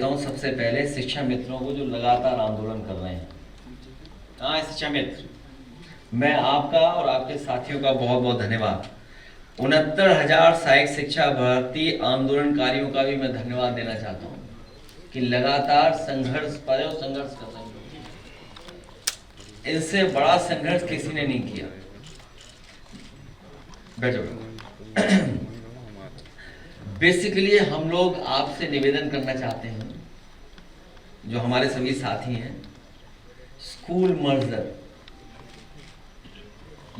देता हूं सबसे पहले शिक्षा मित्रों को जो लगातार आंदोलन कर रहे हैं। कहाँ है शिक्षा मित्र? मैं आपका और आपके साथियों का बहुत बहुत धन्यवाद। 69,000 सहायक शिक्षा भर्ती आंदोलनकारियों का भी मैं धन्यवाद देना चाहता हूँ कि लगातार संघर्ष कर रहे हैं। इनसे बड़ा संघर्ष किसी ने नहीं किया। बैठो। बेसिकली हम लोग आपसे निवेदन करना चाहते हैं, जो हमारे सभी साथी हैं, स्कूल मर्जर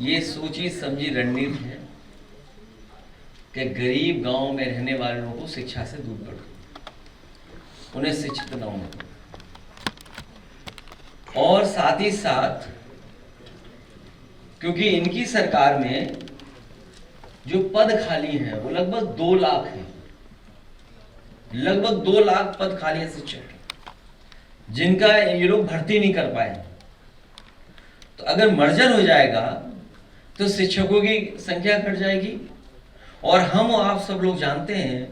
ये सोची समझी रणनीति है कि गरीब गांव में रहने वाले लोगों को शिक्षा से दूर कर दो, उन्हें शिक्षित न होने दो। और साथ ही साथ क्योंकि इनकी सरकार में जो पद खाली हैं वो लगभग 2 लाख हैं, लगभग 2 लाख पद खाली है शिक्षक, जिनका ये लोग भर्ती नहीं कर पाए। तो अगर मर्जर हो जाएगा तो शिक्षकों की संख्या घट जाएगी। और हम आप सब लोग जानते हैं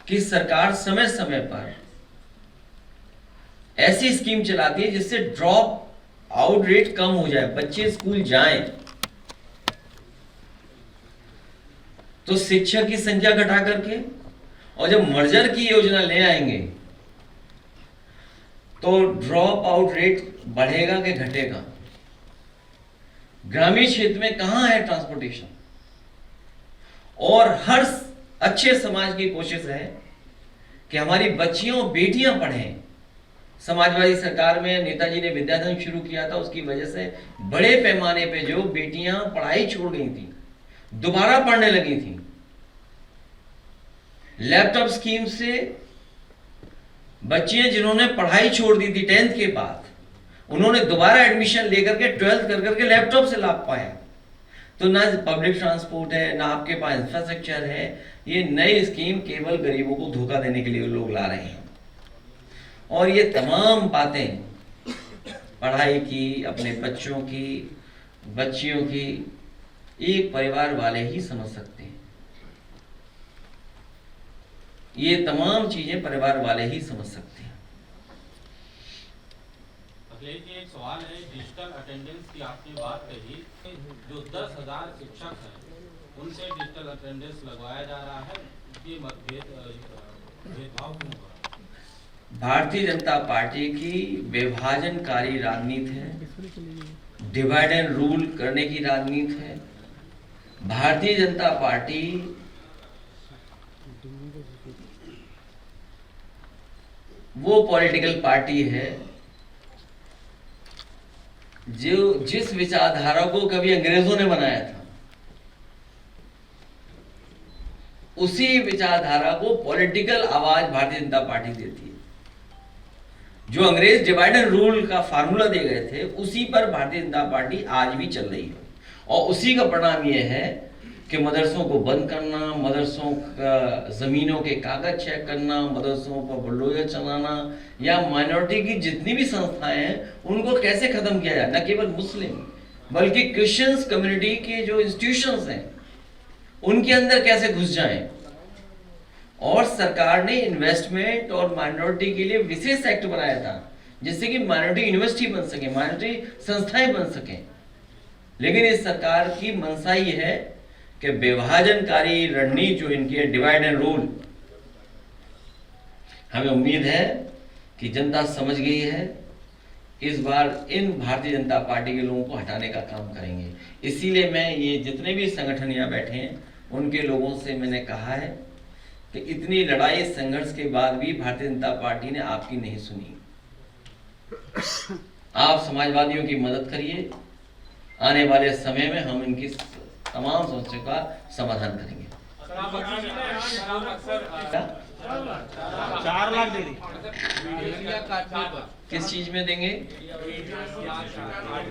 कि सरकार समय समय पर ऐसी स्कीम चलाती है जिससे ड्रॉप आउट रेट कम हो जाए, बच्चे स्कूल जाएं। तो शिक्षक की संख्या घटा करके और जब मर्जर की योजना ले आएंगे तो ड्रॉप आउट रेट बढ़ेगा कि घटेगा? ग्रामीण क्षेत्र में कहां है ट्रांसपोर्टेशन? और हर अच्छे समाज की कोशिश है कि हमारी बच्चियों बेटियां पढ़ें। समाजवादी सरकार में नेताजी ने विद्याधन शुरू किया था, उसकी वजह से बड़े पैमाने पे जो बेटियां पढ़ाई छोड़ गई थी दोबारा पढ़ने लगी थी। लैपटॉप स्कीम से बच्चियां जिन्होंने पढ़ाई छोड़ दी थी 10th के बाद, उन्होंने दोबारा एडमिशन लेकर के 12th कर करके लैपटॉप से लाभ पाया। तो ना पब्लिक ट्रांसपोर्ट है, ना आपके पास इंफ्रास्ट्रक्चर है। ये नई स्कीम केवल गरीबों को धोखा देने के लिए लोग ला रहे हैं। और ये तमाम बातें पढ़ाई की, अपने बच्चों की, बच्चियों की, एक परिवार वाले ही समझ सकते हैं। ये तमाम चीजें परिवार वाले ही समझ सकते हैं। अखिलेश जी, एक सवाल है, डिजिटल अटेंडेंस की आपने बात कही, जो 10,000 शिक्षक हैं उनसे डिजिटल अटेंडेंस लगवाया जा रहा है, ये भेदभाव क्यों हो रहा है? भारतीय जनता पार्टी की विभाजनकारी राजनीति है, डिवाइड एंड रूल करने की राजनीति है। भारतीय जनता पार्टी वो पॉलिटिकल पार्टी है जो जिस विचारधारा को कभी अंग्रेजों ने बनाया था, उसी विचारधारा को पॉलिटिकल आवाज भारतीय जनता पार्टी देती है। जो अंग्रेज डिवाइड एंड रूल का फार्मूला दे गए थे, उसी पर भारतीय जनता पार्टी आज भी चल रही है। और उसी का परिणाम यह है कि मदरसों को बंद करना, मदरसों का जमीनों के कागज चेक करना, मदरसों पर बुलडोजर चलाना, या माइनॉरिटी की जितनी भी संस्थाएं हैं उनको कैसे खत्म किया जाए। न केवल मुस्लिम बल्कि क्रिश्चियंस कम्युनिटी के जो इंस्टीट्यूशंस हैं उनके अंदर कैसे घुस जाएं। और सरकार ने इन्वेस्टमेंट और माइनॉरिटी के लिए विशेष एक्ट बनाया था जिससे कि माइनॉरिटी यूनिवर्सिटी बन सके, माइनॉरिटी संस्थाएं बन सकें। लेकिन इस सरकार की मंशा ही है कि विभाजनकारी रणनीति जो इनकी है, डिवाइड एंड रूल, हमें उम्मीद है कि जनता समझ गई है। इस बार इन भारतीय जनता पार्टी के लोगों को हटाने का काम करेंगे। इसीलिए मैं ये जितने भी संगठन यहाँ बैठे हैं उनके लोगों से मैंने कहा है कि इतनी लड़ाई संघर्ष के बाद भी भारतीय जनता पार्टी ने आपकी नहीं सुनी। आप समाजवादियों की मदद करिए। आने वाले समय में हम इनकी तमाम समस्याओं का समाधान करेंगे। 4 लाख दे दी। किस चीज में देंगे?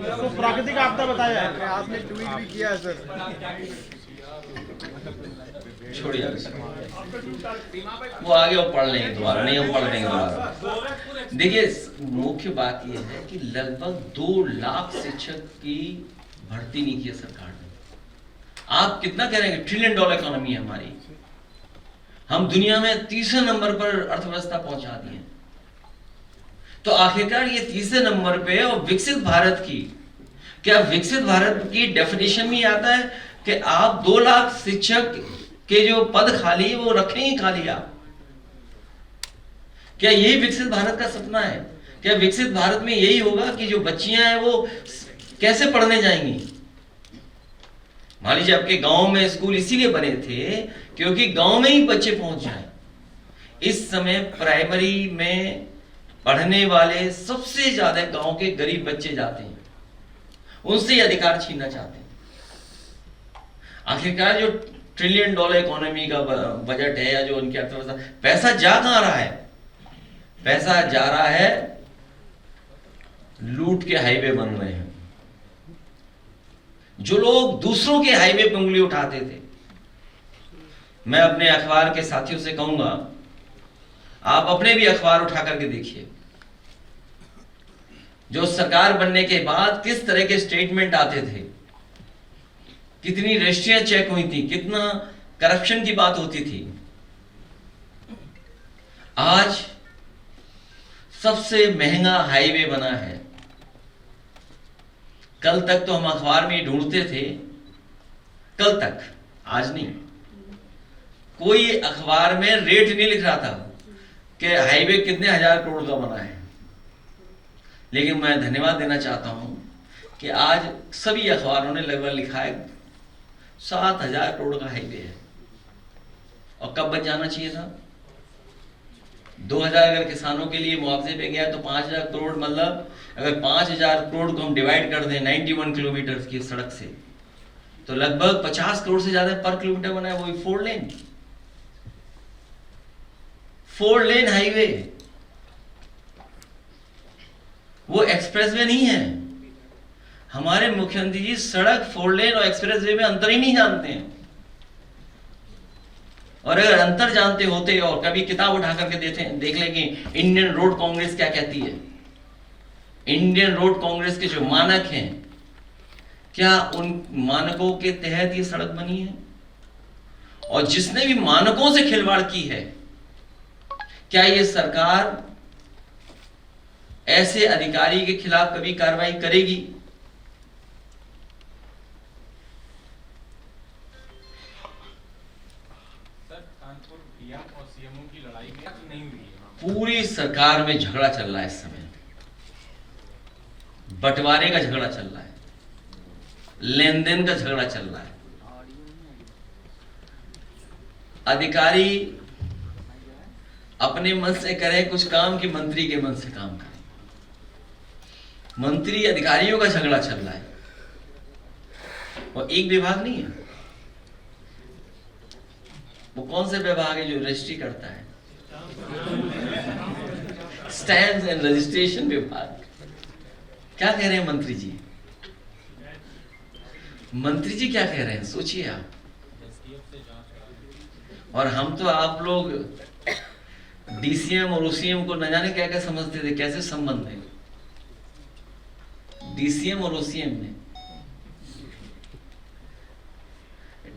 तो प्राकृतिक आपदा बताया है, आपने ट्वीट भी किया है सर। छोड़िए, वो आगे वो पढ़ लेंगे दोबारा, नहीं हम पढ़ देंगे दोबारा। देखिए, मुख्य बात यह है कि लगभग 2 लाख शिक्षक की भर्ती नहीं की सरकार ने। आप कितना कह रहे हैं? $1 ट्रिलियन इकोनॉमी है हमारी। हम दुनिया में 3रे नंबर पर अर्थव्यवस्था पहुंचा दी है। तो आखिरकार ये तीसरे नंबर पे, और विकसित भारत की, क्या विकसित भारत की डेफिनेशन में आता है कि आप 2 लाख शिक्षक के जो पद खाली वो रखें ही खाली आप? क्या यही विकसित भारत का सपना है? क्या विकसित भारत में यही होगा कि जो बच्चियां हैं वो कैसे पढ़ने जाएंगी? मान लीजिए आपके गांव में स्कूल इसीलिए बने थे क्योंकि गांव में ही बच्चे पहुंच जाएं। इस समय प्राइमरी में पढ़ने वाले सबसे ज्यादा गांव के गरीब बच्चे जाते हैं, उनसे अधिकार छीनना चाहते हैं। आखिरकार जो $1 ट्रिलियन इकोनॉमी का बजट है या जो उनकी अर्थव्यवस्था, पैसा जा कहां रहा है? पैसा जा रहा है लूट के हाईवे बन रहे हैं। जो लोग दूसरों के हाईवे पे उंगली उठाते थे, मैं अपने अखबार के साथियों से कहूंगा, आप अपने भी अखबार उठा करके देखिए, जो सरकार बनने के बाद किस तरह के स्टेटमेंट आते थे, कितनी रजिस्ट्रियां चेक हुई थी, कितना करप्शन की बात होती थी। आज सबसे महंगा हाईवे बना है। कल तक तो हम अखबार में ढूंढते थे, कल तक, आज नहीं, कोई अखबार में रेट नहीं लिख रहा था कि हाईवे कितने हजार करोड़ का बना है। लेकिन मैं धन्यवाद देना चाहता हूं कि आज सभी अखबारों ने लगभग लिखा है 7,000 करोड़ का हाईवे है। और कब बन जाना चाहिए था? 2,000 अगर किसानों के लिए मुआवजे पे गया तो 5,000 करोड़, मतलब अगर 5,000 करोड़ को हम डिवाइड कर दें 91 किलोमीटर की सड़क से, तो लगभग 50 करोड़ से ज्यादा पर किलोमीटर बना है। वही 4 लेन हाईवे, वो एक्सप्रेसवे नहीं है। हमारे मुख्यमंत्री जी सड़क, 4 लेन और एक्सप्रेसवे में अंतर ही नहीं जानते हैं। और अगर अंतर जानते होते और कभी किताब उठा करके देख लेंगे इंडियन रोड कांग्रेस क्या कहती है, इंडियन रोड कांग्रेस के जो मानक हैं, क्या उन मानकों के तहत ये सड़क बनी है? और जिसने भी मानकों से खिलवाड़ की है, क्या ये सरकार ऐसे अधिकारी के खिलाफ कभी कार्रवाई करेगी? और सीएमओ की लड़ाई नहीं हुई है। पूरी सरकार में झगड़ा चल रहा है इस समय, बंटवारे का झगड़ा चल रहा है, लेन देन का झगड़ा चल रहा है। अधिकारी अपने मन से करें कुछ काम कि मंत्री के मन से काम करें। मंत्री अधिकारियों का झगड़ा चल रहा है, और एक विभाग नहीं है। वो कौन से विभाग है जो रजिस्ट्री करता है? स्टैम्प्स एंड रजिस्ट्रेशन विभाग। क्या कह रहे हैं मंत्री जी? मंत्री जी क्या कह रहे हैं, सोचिए आप। और हम तो, आप लोग डीसीएम और ओसीएम को न जाने क्या क्या समझते थे, कैसे संबंध है डीसीएम और ओसीएम में।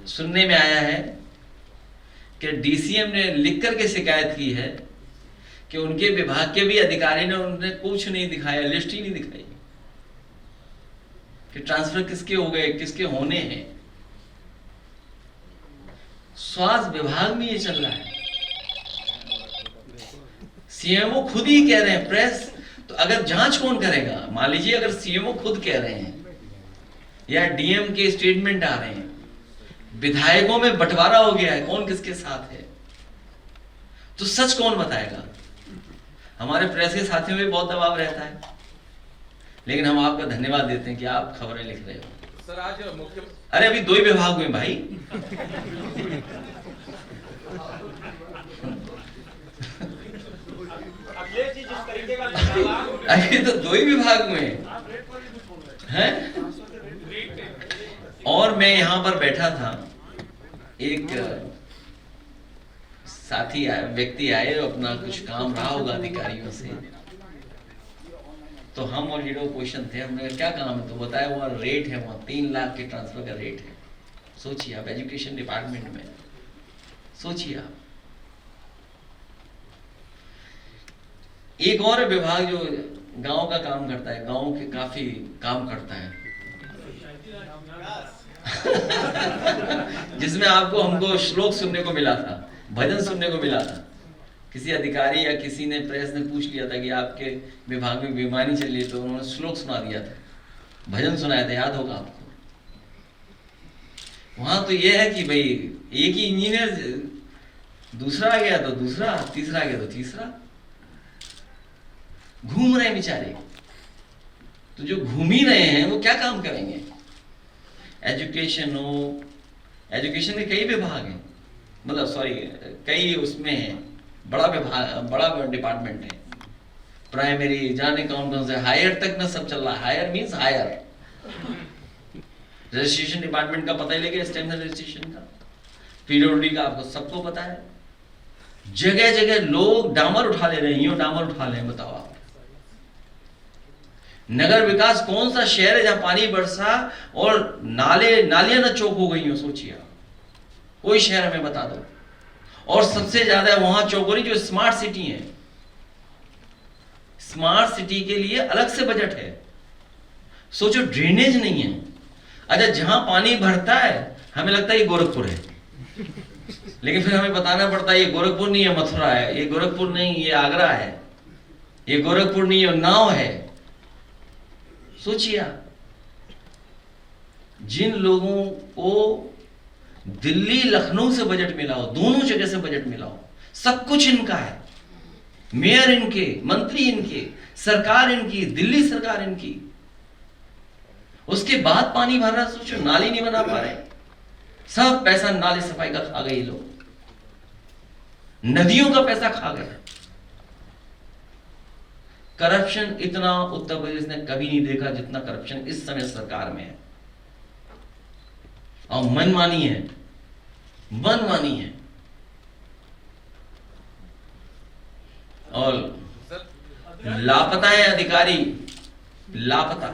सुनने में आया है कि डीसीएम ने लिख करके शिकायत की है कि उनके विभाग के भी अधिकारी ने उन्हें कुछ नहीं दिखाया, लिस्ट ही नहीं दिखाई कि ट्रांसफर किसके हो गए, किसके होने हैं। स्वास्थ्य विभाग में ये चल रहा है। सीएमओ खुद ही कह रहे हैं, प्रेस तो अगर जांच कौन करेगा? मान लीजिए अगर सीएमओ खुद कह रहे हैं या डीएम के स्टेटमेंट आ रहे हैं, विधायकों में बंटवारा हो गया है, कौन किसके साथ है, तो सच कौन बताएगा? हमारे प्रेस के साथियों में बहुत दबाव रहता है, लेकिन हम आपका धन्यवाद देते हैं कि आप खबरें लिख रहे हो। सर आज मुख्य, अरे अभी 2 ही विभाग हुए भाई। अभी तो 2 ही विभाग हुए हैं। और मैं यहां पर बैठा था, एक साथी आए, व्यक्ति आए, अपना कुछ काम रहा होगा अधिकारियों से, तो हम और लीडर पोजिशन थे। हमने क्या काम है, तो बताया वहाँ रेट है, वहाँ 3 लाख के ट्रांसफर का रेट है। सोचिए आप, एजुकेशन डिपार्टमेंट में, सोचिए आप। एक और विभाग जो गांव का काम करता है, गांव के काफी काम करता है जिसमें आपको हमको श्लोक सुनने को मिला था, भजन सुनने को मिला था। किसी अधिकारी या किसी ने प्रेस ने पूछ लिया था कि आपके विभाग में बेईमानी चल रही है, तो उन्होंने श्लोक सुना दिया था, भजन सुनाया था, याद होगा आपको। वहां तो यह है कि भाई एक ही इंजीनियर, दूसरा आ गया तो दूसरा, तीसरा आ गया तो तीसरा, घूम रहे हैं बेचारे। तो जो घूम ही रहे हैं वो क्या काम करेंगे? एजुकेशन हो, एजुकेशन के कई विभाग हैं, मतलब सॉरी कई उसमें है, बड़ा विभाग, बड़ा डिपार्टमेंट है, प्राइमरी जाने कौन से हायर तक ना सब चल रहा है। Higher means higher. Registration department का पता ही लेके, स्टैम्प रजिस्ट्रेशन का, पीडब्ल्यूडी का आपको सबको पता है। जगह जगह लोग डामर उठा ले रहे हैं, यूं डामर उठा ले हैं, बताओ आप। नगर विकास कौन सा शहर है जहां पानी बरसा और नालियां न चौक हो गई हो? सोचिए आप, कोई शहर हमें बता दो। और सबसे ज्यादा वहां चौक हो रही जो स्मार्ट सिटी है। स्मार्ट सिटी के लिए अलग से बजट है। सोचो, ड्रेनेज नहीं है। अच्छा, जहां पानी भरता है हमें लगता है ये गोरखपुर है, लेकिन फिर हमें बताना पड़ता है ये गोरखपुर नहीं है, मथुरा है, ये गोरखपुर नहीं, ये आगरा है, ये गोरखपुर नहीं है, उन्नाव है। सोचिए, जिन लोगों को दिल्ली लखनऊ से बजट मिला हो, दोनों जगह से बजट मिला हो, सब कुछ इनका है, मेयर इनके, मंत्री इनके, सरकार इनकी, दिल्ली सरकार इनकी, उसके बाद पानी भर रहा। सोचो, नाली नहीं बना पा रहे, सब पैसा नाली सफाई का खा गए लोग, नदियों का पैसा खा गए। करप्शन इतना उत्तर प्रदेश ने कभी नहीं देखा जितना करप्शन इस समय सरकार में है। और मनमानी है, मनमानी है। और लापता है अधिकारी, लापता,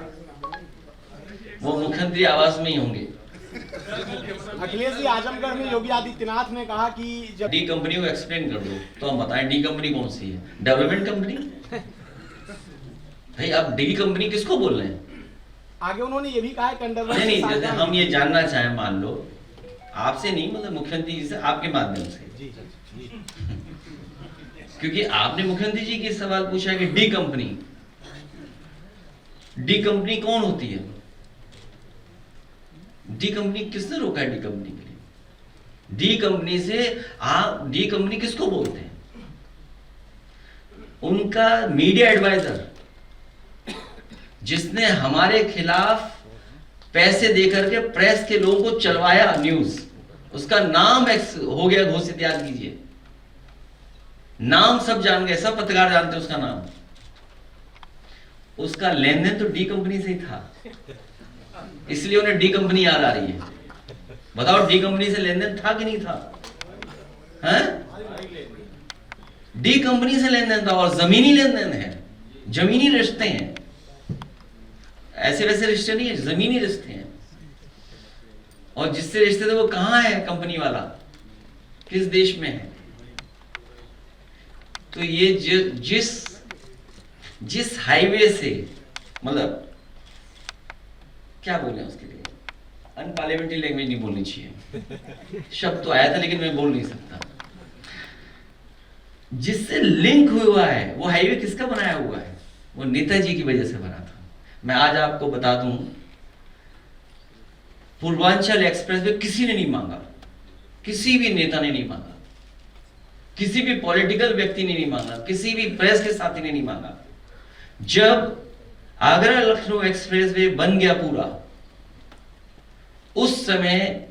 वो मुख्यमंत्री आवास में ही होंगे। अखिलेश जी, आजमगढ़ में योगी आदित्यनाथ ने कहा कि जब डी कंपनी को एक्सप्लेन कर दो तो हम बताएं डी कंपनी कौन सी है? Development company? भाई आप डी कंपनी किसको बोल रहे हैं? आगे उन्होंने ये भी कहा है नहीं, जैसे हम ये जानना चाहें, मान लो आपसे नहीं, मतलब मुख्यमंत्री जी से, आपके माध्यम से, जी जी, क्योंकि आपने मुख्यमंत्री जी के सवाल पूछा है कि डी कंपनी, डी कंपनी कौन होती है? डी कंपनी किसने रोका है? डी कंपनी के लिए, डी कंपनी से आप, डी कंपनी किसको बोलते हैं? उनका मीडिया एडवाइजर जिसने हमारे खिलाफ पैसे देकर के प्रेस के लोगों को चलवाया न्यूज, उसका नाम एक्स हो गया घोषित, याद कीजिए, नाम सब जान गए, सब पत्रकार जानते हैं उसका नाम। उसका लेन देन तो डी कंपनी से ही था, इसलिए उन्हें डी कंपनी याद आ रही है। बताओ, डी कंपनी से लेन देन था कि नहीं था? हैं? डी कंपनी से लेन देन था, और जमीनी लेन देन है, जमीनी रिश्ते हैं, ऐसे वैसे रिश्ते नहीं है, जमीनी रिश्ते हैं। और जिससे रिश्ते थे वो कहां है? कंपनी वाला किस देश में है? तो ये जिस हाईवे से, मतलब क्या बोले उसके लिए, अनपार्लियामेंट्री लैंग्वेज नहीं बोलनी चाहिए, शब्द तो आया था लेकिन मैं बोल नहीं सकता, जिससे लिंक हुआ है, वो हाईवे किसका बनाया हुआ है? वो नेताजी की वजह से बना था। मैं आज आपको बता दूं, पूर्वांचल एक्सप्रेस वे किसी ने नहीं मांगा, किसी भी नेता ने नहीं मांगा, किसी भी पॉलिटिकल व्यक्ति ने नहीं मांगा, किसी भी प्रेस के साथी ने नहीं मांगा। जब आगरा लखनऊ एक्सप्रेस वे बन गया पूरा, उस समय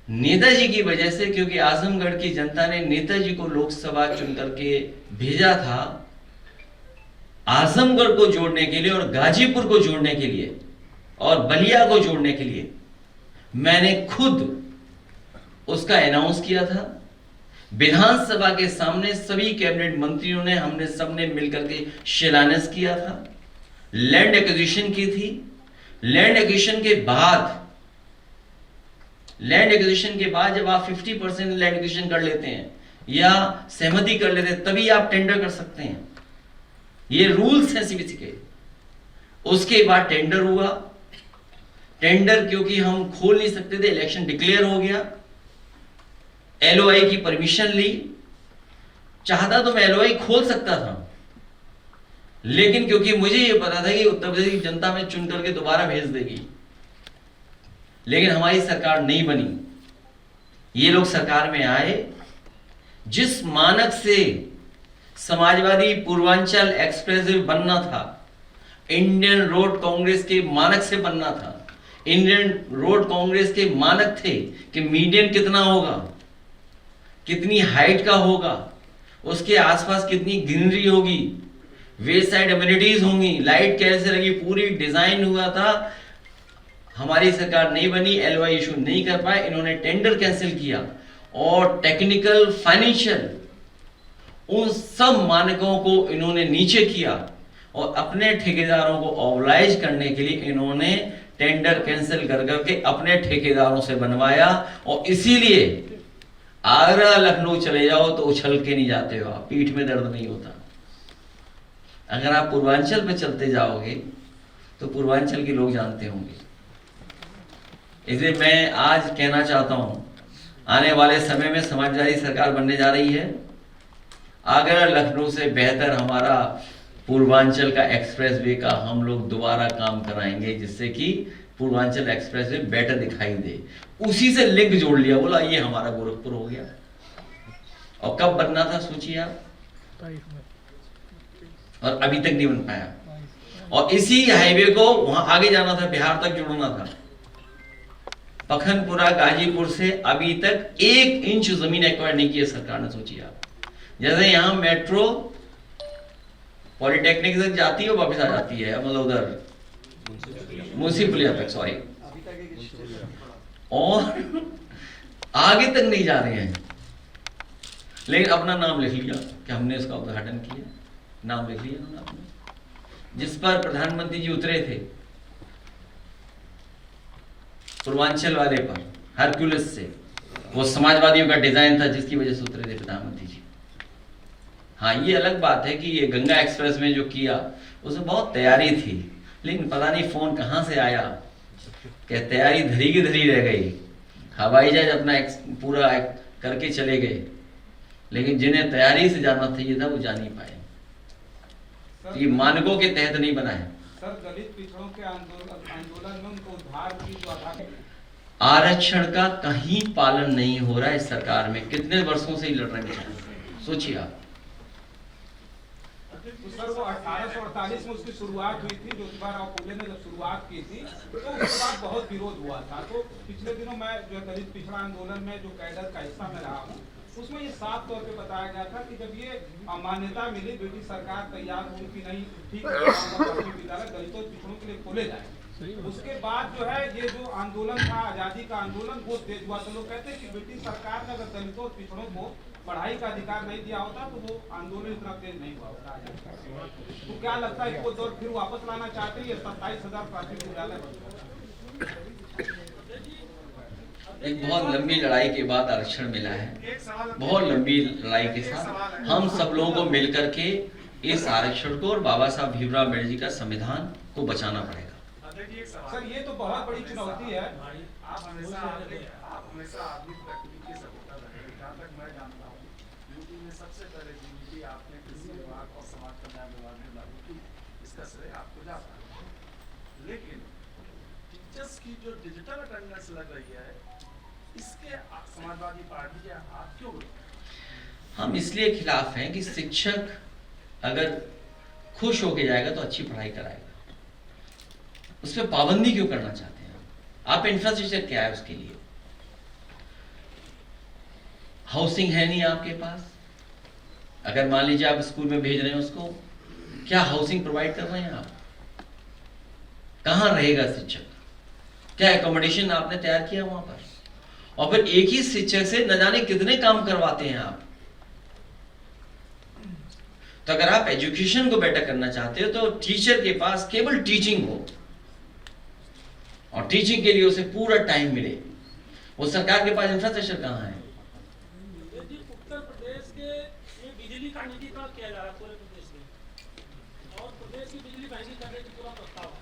नेताजी की वजह से, क्योंकि आजमगढ़ की जनता ने नेताजी को लोकसभा चुन करके भेजा था आजमगढ़ को जोड़ने के लिए, और गाजीपुर को जोड़ने के लिए, और बलिया को जोड़ने के लिए, मैंने खुद उसका अनाउंस किया था विधानसभा के सामने। सभी कैबिनेट मंत्रियों ने, हमने सबने मिलकर के शिलान्यास किया था। लैंड एक्विजिशन की थी। लैंड एक्विजिशन के बाद जब आप 50% लैंड एक्विजिशन कर लेते हैं या सहमति कर लेते हैं, तभी आप टेंडर कर सकते हैं। ये रूल्स हैं सीबीएसई के। उसके बाद टेंडर हुआ, टेंडर क्योंकि हम खोल नहीं सकते थे, इलेक्शन डिक्लेयर हो गया, एलओआई की परमिशन ली। चाहता तो मैं एलओआई खोल सकता था, लेकिन क्योंकि मुझे ये पता था कि उत्तर प्रदेश की जनता में चुन करके दोबारा भेज देगी, लेकिन हमारी सरकार नहीं बनी। ये लोग सरकार में आए, जिस मानक से समाजवादी पूर्वांचल एक्सप्रेसवे बनना था, इंडियन रोड कांग्रेस के मानक से बनना था। इंडियन रोड कांग्रेस के मानक थे कि मीडियन कितना होगा, कितनी हाइट का होगा, उसके आसपास कितनी ग्रीनरी होगी, वे साइड अम्यूनिटीज होंगी, लाइट कैसे लगी, पूरी डिजाइन हुआ था। हमारी सरकार नहीं बनी, एलओआई इशू नहीं कर पाए, इन्होंने टेंडर कैंसिल किया और टेक्निकल फाइनेंशियल उन सब मानकों को इन्होंने नीचे किया और अपने ठेकेदारों को ऑबलाइज करने के लिए इन्होंने टेंडर कैंसिल कर करके अपने ठेकेदारों से बनवाया। और इसीलिए आगरा लखनऊ चले जाओ तो उछल के नहीं जाते हो आप, पीठ में दर्द नहीं होता। अगर आप पूर्वांचल पे चलते जाओगे तो पूर्वांचल के लोग जानते होंगे। इसलिए मैं आज कहना चाहता हूं, आने वाले समय में समाजवादी सरकार बनने जा रही है। आगरा लखनऊ से बेहतर हमारा पूर्वांचल का एक्सप्रेसवे का हम लोग दोबारा काम कराएंगे, जिससे कि पूर्वांचल एक्सप्रेसवे बेटर दिखाई दे। उसी से लिंक जोड़ लिया, बोला ये हमारा गोरखपुर हो गया। और कब बनना था सोचिए आप, और अभी तक नहीं बन पाया। और इसी हाईवे को वहां आगे जाना था, बिहार तक जोड़ना था। पखनपुरा गाजीपुर से अभी तक 1 इंच जमीन एक्वायर नहीं की है सरकार ने, सोचिए आप। जैसे यहां मेट्रो पॉलिटेक्निक तक जाती है, वापस आ जाती है, मतलब उधर म्युनिसिपलिया तक, सॉरी, और आगे तक नहीं जा रहे हैं। लेकिन अपना नाम लिख लिया कि हमने इसका उद्घाटन किया, नाम लिख लिया उन्होंने अपने, जिस पर प्रधानमंत्री जी उतरे थे पूर्वांचल वाले पर हरक्यूलिस से। वो समाजवादियों का डिजाइन था जिसकी वजह से उतरे थे प्रधानमंत्री जी। हाँ, ये अलग बात है कि ये गंगा एक्सप्रेस में जो किया उसमें बहुत तैयारी थी, लेकिन पता नहीं फोन कहां से आया कि तैयारी धरी की धरी रह गई। हवाई जहाज अपना पूरा करके चले गए, लेकिन जिन्हें तैयारी से जाना चाहिए था वो जा नहीं पाए। ये मानकों के तहत नहीं बना है। सर, दलित पिछड़ों के आंदोलन में उनको उद्धार की जो आरक्षण का कहीं पालन नहीं हो रहा है इस सरकार में। कितने वर्षों से ही लड़ रहे हैं, सोचिए आप। तो सर, वो 1848 में उसकी शुरुआत हुई थी, ज्योतिबा फुले ने जब शुरुआत की थी तो उसके बाद बहुत विरोध हुआ था। तो पिछले दिनों मैं जो दलित पिछड़ा आंदोलन में जो कैडर का हिस्सा में रहा हूँ, उसमें ये साफ तौर पे बताया गया था कि जब ये मान्यता मिली, ब्रिटिश सरकार तैयार हुई कि नहीं ठीक है विद्यालय दलितों पिछड़ों के लिए खोले जाए, उसके बाद जो है ये जो आंदोलन था, आजादी का आंदोलन, वो तेज हुआ। तो लोग कहते हैं कि ब्रिटिश सरकार ने अगर दलितों पिछड़ों को पढ़ाई का अधिकार नहीं दिया होता तो वो आंदोलन इतना तेज नहीं हुआ होता। तो क्या लगता है कि वो दौर फिर वापस लाना चाहते हैं? 27,000 प्राथमिक विद्यालय एक बहुत लंबी लड़ाई के बाद आरक्षण मिला है। बहुत लंबी लड़ाई के साथ हम सब लोगों को मिलकर के इस आरक्षण को और बाबा साहब भीमराव अम्बेडकर जी का संविधान को बचाना पड़ेगा। सर, ये तो बहुत बड़ी चुनौती है। आप हमेशा आधुनिक तकनीक के सपोर्टर रहे। जहाँ तक मैं जानता हूँ, यूपी में सबसे पहले जीडीपी आपने कृषि विभाग और समाज कल्याण विभाग में लागू की, इसका श्रेय आपको जाता है। लेकिन टीचर्स की जो डिजिटल अटेंडेंस लग रही है, इसके समाजवादी पार्टी के हाथ क्यों? हम इसलिए खिलाफ हैं कि शिक्षक अगर खुश होके जाएगा तो अच्छी पढ़ाई कराएगा, उस पर पाबंदी क्यों करना चाहते हैं आप? इंफ्रास्ट्रक्चर क्या है उसके लिए? हाउसिंग है नहीं आपके पास। अगर मान लीजिए आप स्कूल में भेज रहे हैं उसको, क्या हाउसिंग प्रोवाइड कर रहे हैं आप? कहां रहेगा शिक्षक? क्या एकोमोडेशन आपने तैयार किया वहां पर? और फिर एक ही शिक्षक से न जाने कितने काम करवाते हैं आप। तो अगर आप एजुकेशन को बेटर करना चाहते हो तो टीचर के पास केवल टीचिंग हो और टीचिंग के लिए उसे पूरा टाइम मिले। वो सरकार के पास इंफ्रास्ट्रक्चर कहां है? उत्तर प्रदेश के बिजली का निजीकरण किया जा रहा है पूरे प्रदेश में। की बिजली महंगी करने की पूरा प्रस्ताव है।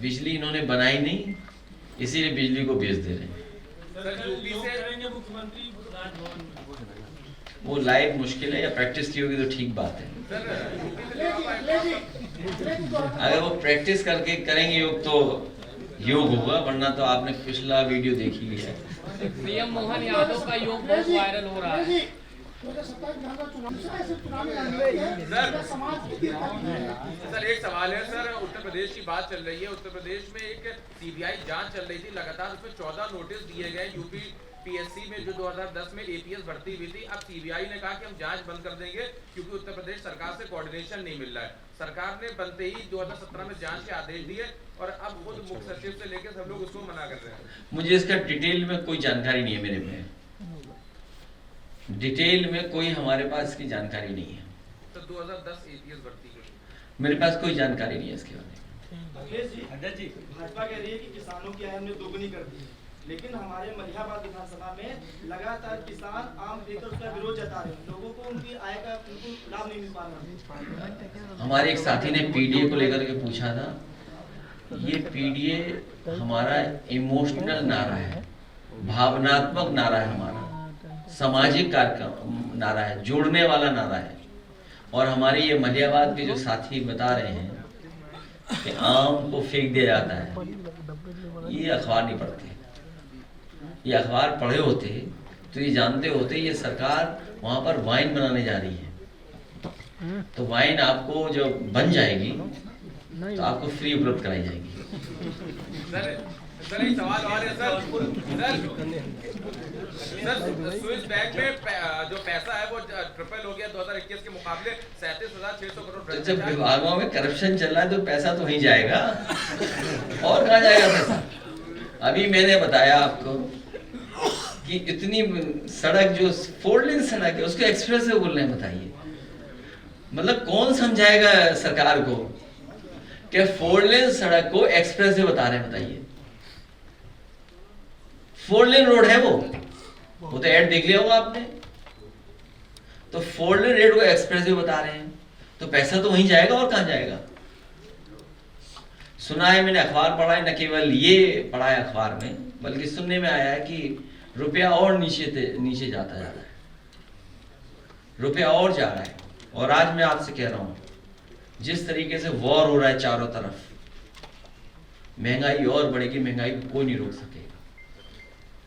बिजली इन्होंने बनाई नहीं, इसीलिए बिजली को बेच दे रहे हैं। करेंगे मुख्यमंत्री राजभवन में। वो लाइव मुश्किल है, या प्रैक्टिस की होगी तो ठीक बात है। अगर वो प्रैक्टिस करके करेंगे योग तो योग होगा, वरना तो आपने पिछला वीडियो देख ही लिया है। पीएम मोहन यादव का योग बहुत वायरल हो रहा है। सर एक सवाल है सर, उत्तर प्रदेश की बात चल रही है। उत्तर प्रदेश में एक सीबीआई जांच चल रही थी लगातार, उसमें 14 नोटिस दिए गए यूपी पीएससी में जो 2010 में एपीएस भर्ती हुई थी। अब सीबीआई ने कहा कि हम जांच बंद कर देंगे क्योंकि उत्तर प्रदेश सरकार से कोऑर्डिनेशन नहीं मिल रहा है। सरकार ने बनते ही 2017 में जांच के आदेश दिए और अब खुद मुख्य सचिव से लेकर सब लोग उसको मना कर रहे हैं। मुझे इसका डिटेल में कोई जानकारी नहीं है, मेरे में डिटेल में कोई हमारे पास इसकी जानकारी नहीं है। तो 2010 एपीएस भर्ती की मेरे पास कोई जानकारी नहीं है इसके बारे में। अखिलेश जी, भाजपा कह रही है कि किसानों की आय हमने दोगुनी कर दी, लेकिन हमारे मलिहाबाद विधानसभा में लगातार किसान आम लेकर उसका विरोध जता रहे हैं। लोगों को उनकी आय का बिल्कुल लाभ नहीं मिल पा रहा। हमारे एक साथी ने पीडीए को लेकर के पूछा था। ये पीडीए हमारा इमोशनल नारा है, भावनात्मक नारा है, हमारा सामाजिक कार्यक्रम नारा है, जोड़ने वाला नारा है। और हमारे ये मलिहाबाद के जो साथी बता रहे हैं कि आम को फेंक दिया जाता है, ये अखबार नहीं पढ़ते। ये अखबार पढ़े होते तो ये जानते होते ये सरकार वहां पर वाइन बनाने जा रही है। तो वाइन आपको जब बन जाएगी तो आपको फ्री उपलब्ध कराई जाएगी। सर एक सवाल और है सर स्विस बैंक में जो पैसा है वो ट्रिपल हो गया 2021 के मुकाबले 37,600 करोड़। तो जब विभागों में करप्शन चल रहा है तो पैसा तो वहीं जाएगा, और कहाँ जाएगा पैसा? अभी मैंने बताया आपको कि इतनी सड़क जो 4 लेन सड़क है उसको एक्सप्रेस वे बोल रहे हैं। बताइए, मतलब कौन समझाएगा सरकार को कि 4 लेन सड़क को एक्सप्रेस वे बता रहे हैं? बताइए, 4 लेन रोड है वो तो ऐड देख लिया होगा आपने। तो 4 लेन रोड को एक्सप्रेस वे बता रहे हैं तो पैसा तो वहीं जाएगा, और कहां जाएगा? सुना है, मैंने अखबार पढ़ा है, न केवल ये पढ़ा है अखबार में, बल्कि सुनने में आया है कि रुपया और नीचे जाता जा रहा है, रुपया और जा रहा है। और आज मैं आपसे कह रहा हूं, जिस तरीके से वॉर हो रहा है चारों तरफ, महंगाई और बढ़ेगी, महंगाई को कोई नहीं रोक सकेगा।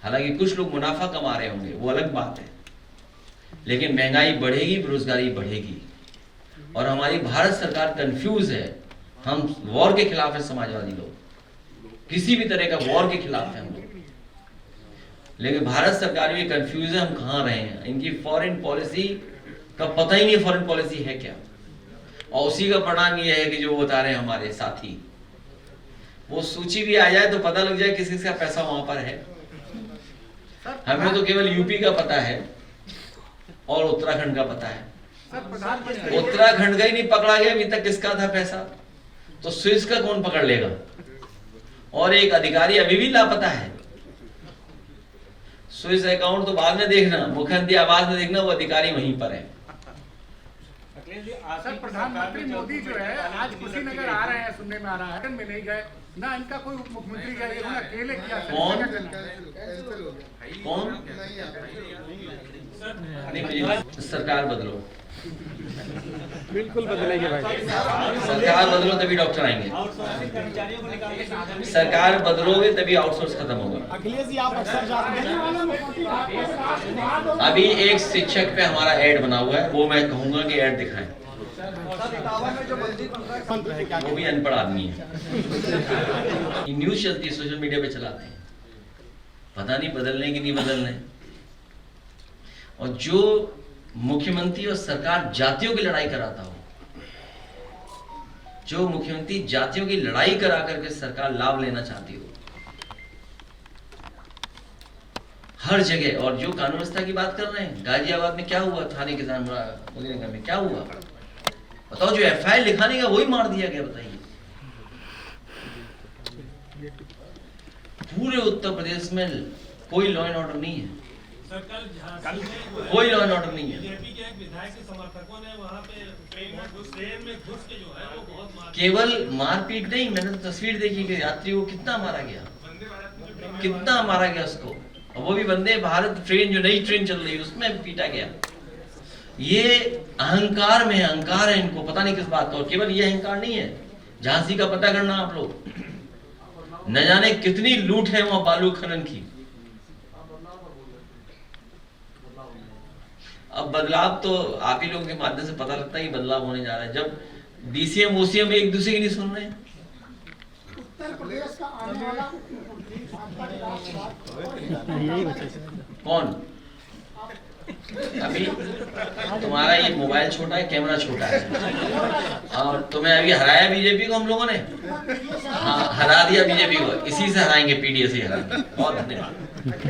हालांकि कुछ लोग मुनाफा कमा रहे होंगे, वो अलग बात है, लेकिन महंगाई बढ़ेगी, बेरोजगारी बढ़ेगी। और हमारी भारत सरकार कंफ्यूज है। हम वॉर के खिलाफ है, समाजवादी लोग किसी भी तरह का वॉर के खिलाफ है हम लोग, लेकिन भारत सरकार भी कंफ्यूज है हम कहां रहे हैं। इनकी फॉरेन पॉलिसी का पता ही नहीं फॉरेन पॉलिसी है क्या, और उसी का परिणाम ये है कि जो बता रहे हैं हमारे साथी, वो सूची भी आ जाए तो पता लग जाए किस किसका पैसा वहां पर है। हमें तो केवल यूपी का पता है और उत्तराखंड का पता है। उत्तराखंड का ही नहीं पकड़ा गया अभी तक किसका था पैसा, तो स्विस का कौन पकड़ लेगा? और एक अधिकारी अभी भी लापता है। स्विस अकाउंट तो बाद में देखना, मुख्यमंत्री आवास में देखना, वो अधिकारी वहीं पर है। सर प्रधानमंत्री मोदी जो है आज कुशीनगर आ रहे हैं, सुनने में आ रहा है, में नहीं गए ना, इनका कोई उप मुख्यमंत्री गए, इन्होंने अकेले किया। कौन? सरकार बदलो, बिल्कुल बदलेंगे भाई। सरकार बदलो तभी डॉक्टर आएंगे, सरकार बदलोगे तभी आउटसोर्स खत्म होगा। अखिलेश जी, आप अक्सर जाते हैं। अभी एक शिक्षक पे हमारा ऐड बना हुआ है, वो मैं कहूंगा कि ऐड दिखाएं। वो भी अनपढ़ आदमी है, न्यूज चलती है, सोशल मीडिया पे चलाते हैं, पता नहीं बदलने की नहीं बदलने। और जो मुख्यमंत्री और सरकार जातियों की लड़ाई कराता हो, जो मुख्यमंत्री जातियों की लड़ाई करा करके सरकार लाभ लेना चाहती हो हर जगह, और जो कानून व्यवस्था की बात कर रहे हैं, गाजियाबाद में क्या हुआ, थाने किसान मुजरिम में क्या हुआ बताओ? जो एफआईआर लिखाने का वही मार दिया गया। बताइए, पूरे उत्तर प्रदेश में कोई लॉ एंड ऑर्डर नहीं है। कोई लॉ एंड ऑर्डर नहीं है। बीजेपी के एक विधायक के समर्थकों ने वहाँ पे ट्रेन में घुस के जो है वो बहुत केवल मारपीट नहीं, मैंने तो तस्वीर देखी कि यात्री को कितना मारा गया, कितना मारा गया उसको, और वो भी वंदे भारत ट्रेन, जो नई ट्रेन चल रही है उसमें पीटा गया। ये अहंकार में अहंकार है इनको, पता नहीं किस बात का। और केवल ये अहंकार नहीं है, झांसी का पता करना आप लोग, न जाने कितनी लूट है वहां बालू खनन की। अब बदलाव तो आप ही लोगों के माध्यम से पता लगता है कि बदलाव होने जा रहा है, जब डीसीएम ओसीएम एक दूसरे की नहीं सुन रहे। उत्तर प्रदेश का आने वाला कौन? अभी तुम्हारा ये मोबाइल छोटा है, कैमरा छोटा है, और तुम्हें अभी हराया बीजेपी को हम लोगों ने। हाँ, हरा दिया बीजेपी को, इसी से हराएंगे, पीडीएस ही हराएंगे। बहुत धन्यवाद।